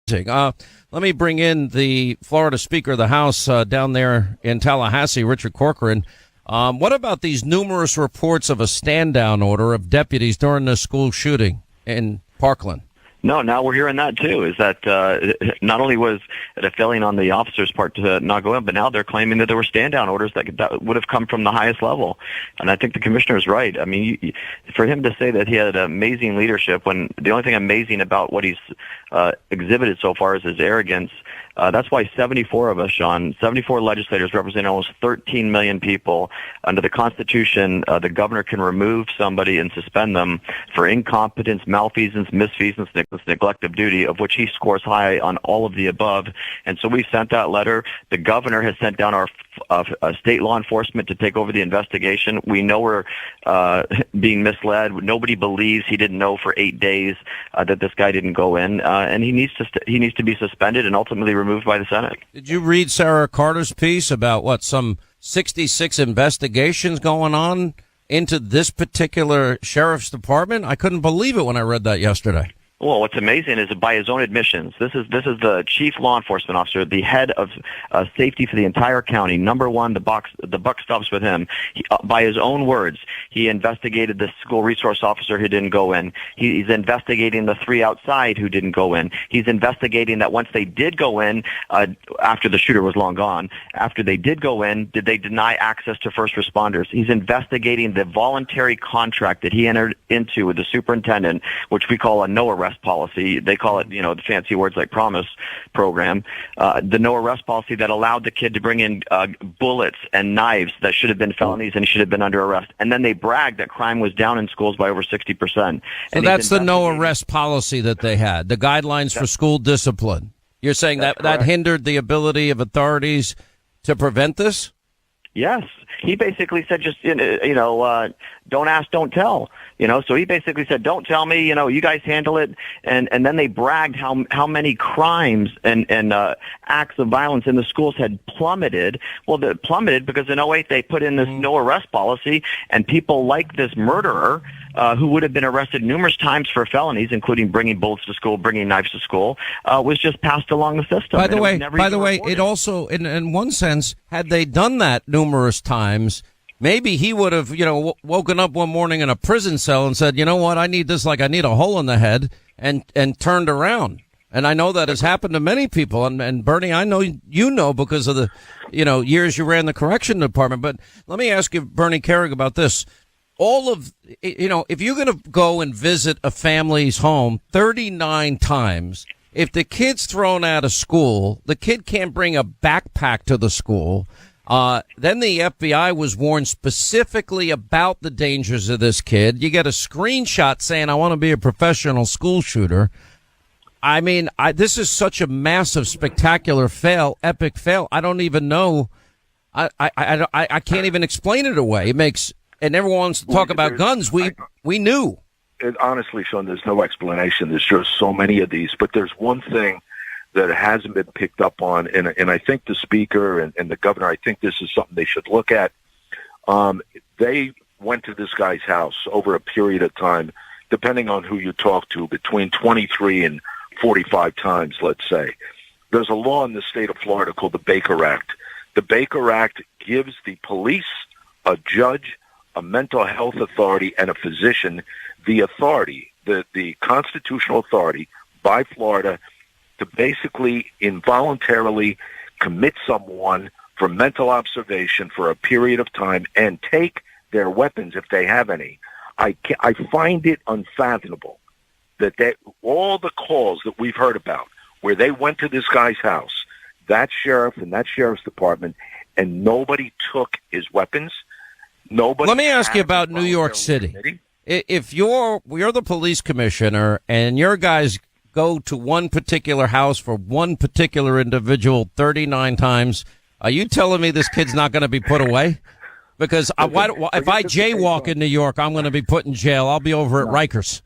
Let me bring in the Florida Speaker of the House down there in Tallahassee, Richard Corcoran. What about these numerous reports of a stand-down order of deputies during the school shooting in Parkland? No, now we're hearing that too, is that not only was it a failing on the officer's part to not go in, but now they're claiming that there were stand-down orders that would have come from the highest level. And I think the commissioner is right. I mean, for him to say that he had amazing leadership when the only thing amazing about what he's exhibited so far is his arrogance, that's why 74 of us, Sean, 74 legislators representing almost 13 million people. Under the Constitution, the governor can remove somebody and suspend them for incompetence, malfeasance, misfeasance, neglect of duty, of which he scores high on all of the above. And so we've sent that letter. The governor has sent down our state law enforcement to take over the investigation. We know we're being misled. Nobody believes he didn't know for 8 days that this guy didn't go in, and he needs to be suspended and ultimately removed by the Senate. Did you read Sarah Carter's piece about some 66 investigations going on into this particular sheriff's department? I couldn't believe it when I read that yesterday. Well, what's amazing is that by his own admissions, this is the chief law enforcement officer, the head of safety for the entire county. Number one, the buck stops with him. By his own words, he investigated the school resource officer who didn't go in. He's investigating the 3 outside who didn't go in. He's investigating that once they did go in, after the shooter was long gone, after they did go in, did they deny access to first responders? He's investigating the voluntary contract that he entered into with the superintendent, which we call a no arrest policy. They call it, the fancy words like promise program. The no arrest policy that allowed the kid to bring in bullets and knives that should have been felonies and he should have been under arrest. And then they bragged that crime was down in schools by over 60%. So that's the no arrest policy that they had, the guidelines for school discipline. You're saying that hindered the ability of authorities to prevent this? Yes. He basically said, just, don't ask, don't tell. So he basically said, don't tell me, you guys handle it. And then they bragged how many crimes and acts of violence in the schools had plummeted. Well, they plummeted because in '08 they put in this no arrest policy, and people like this murderer, who would have been arrested numerous times for felonies, including bringing bullets to school, bringing knives to school, was just passed along the system. By the way, it also, in one sense, had they done that numerous times, maybe he would have, woken up one morning in a prison cell and said, you know what, I need this like I need a hole in the head, and turned around. And I know that has happened to many people. And Bernie, I know because of the, years you ran the correction department. But let me ask you, Bernie Carrig, about this. If you're going to go and visit a family's home 39 times, if the kid's thrown out of school, the kid can't bring a backpack to the school. Then the FBI was warned specifically about the dangers of this kid. You get a screenshot saying, I want to be a professional school shooter. I mean, this is such a massive, spectacular fail, epic fail. I don't even know. I can't even explain it away. And everyone wants to talk about guns. We knew. Honestly, Sean, there's no explanation. There's just so many of these. But there's one thing that hasn't been picked up on, and I think the speaker and the governor, I think this is something they should look at. They went to this guy's house over a period of time, depending on who you talk to, between 23 and 45 times, let's say. There's a law in the state of Florida called the Baker Act. The Baker Act gives the police, a judge, a mental health authority, and a physician the authority, the constitutional authority by Florida to basically involuntarily commit someone for mental observation for a period of time and take their weapons if they have any. I find it unfathomable that all the calls that we've heard about where they went to this guy's house, that sheriff and that sheriff's department, and nobody took his weapons. Nobody. Let me ask you about New York City. If you're the police commissioner and your guys go to one particular house for one particular individual 39 times, are you telling me this kid's not going to be put away? Because if I jaywalk in New York, I'm going to be put in jail. I'll be over at Rikers.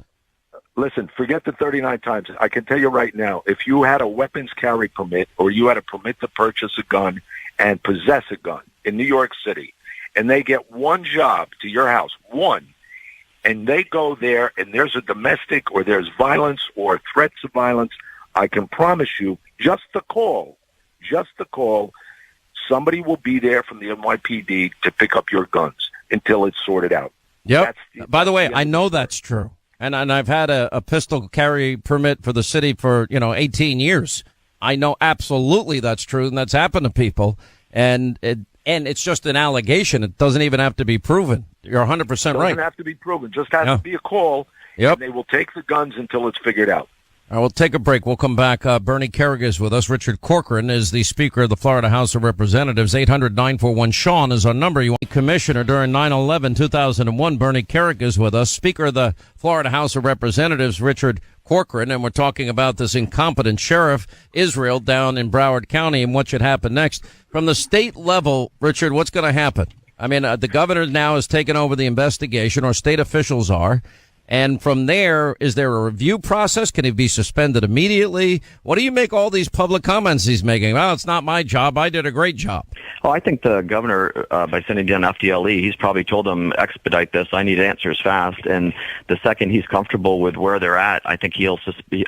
Listen, forget the 39 times. I can tell you right now, if you had a weapons carry permit or you had a permit to purchase a gun and possess a gun in New York City, and they get one job to your house, one, and they go there and there's a domestic or there's violence or threats of violence, I can promise you, just the call, somebody will be there from the NYPD to pick up your guns until it's sorted out. Yep. By the way, I know that's true. And I've had a pistol carry permit for the city for, 18 years. I know absolutely that's true, and that's happened to people. And it's just an allegation. It doesn't even have to be proven. You're 100% right. It doesn't have to be proven. Just has to be a call. Yep. And they will take the guns until it's figured out. All right, we'll take a break. We'll come back. Bernie Kerrigan is with us. Richard Corcoran is the Speaker of the Florida House of Representatives. 800-941-SEAN is our number. You want Commissioner during 9/11-2001. Bernie Kerrigan is with us. Speaker of the Florida House of Representatives, Richard Corcoran, and we're talking about this incompetent sheriff, Israel, down in Broward County, and what should happen next. From the state level, Richard, what's going to happen? I mean, the governor now has taken over the investigation, or state officials are. And from there, is there a review process? Can he be suspended immediately? What do you make all these public comments he's making? Well, it's not my job. I did a great job. Oh, I think the governor, by sending down FDLE, he's probably told them, expedite this. I need answers fast. And the second he's comfortable with where they're at, I think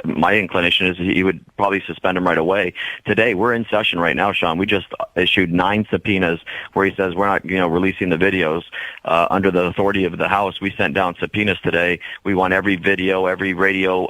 my inclination is he would probably suspend them right away. Today, we're in session right now, Sean. We just issued 9 subpoenas where he says we're not, releasing the videos. Under the authority of the House, we sent down subpoenas today. We want every video, every radio,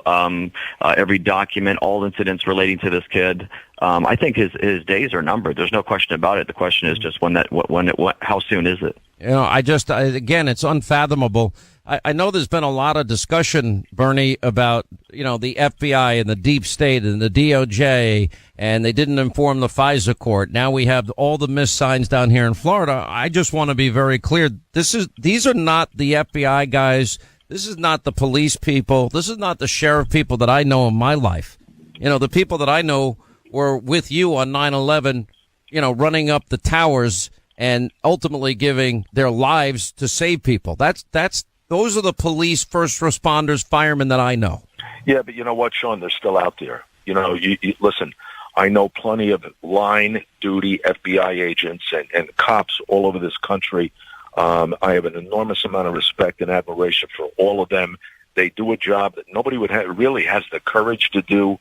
every document, all incidents relating to this kid. I think his days are numbered. There's no question about it. The question is just how soon is it? Again, it's unfathomable. I know there's been a lot of discussion, Bernie, about, the FBI and the deep state and the DOJ, and they didn't inform the FISA court. Now we have all the missed signs down here in Florida. I just want to be very clear. These are not the FBI guys. This is not the police people. This is not the sheriff people that I know in my life. The people that I know were with you on 9/11, running up the towers and ultimately giving their lives to save people. Those are the police, first responders, firemen that I know. Yeah, but you know what, Sean? They're still out there. You listen, I know plenty of line duty FBI agents and cops all over this country. I have an enormous amount of respect and admiration for all of them. They do a job that nobody really has the courage to do.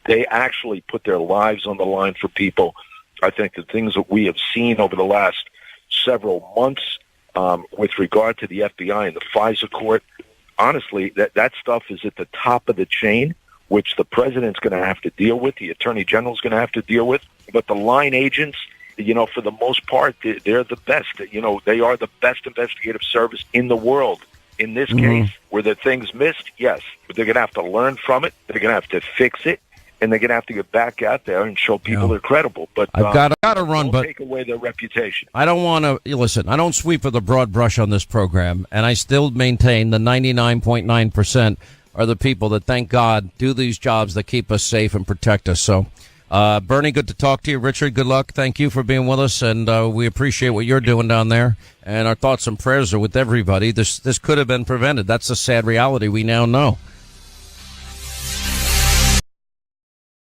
They actually put their lives on the line for people. I think the things that we have seen over the last several months with regard to the FBI and the FISA court, honestly, that stuff is at the top of the chain, which the president's going to have to deal with, the attorney general's going to have to deal with. But the line agents, for the most part, they're the best. They are the best investigative service in the world. In this case, were there things missed? Yes. But they're going to have to learn from it. They're going to have to fix it. And they're going to have to get back out there and show people they're credible. But I've got to run, but take away their reputation. I don't want to listen. I don't sweep with a broad brush on this program, and I still maintain the 99.9% are the people that, thank God, do these jobs that keep us safe and protect us. So, Bernie, good to talk to you. Richard, good luck. Thank you for being with us, and we appreciate what you're doing down there. And our thoughts and prayers are with everybody. This could have been prevented. That's a sad reality we now know.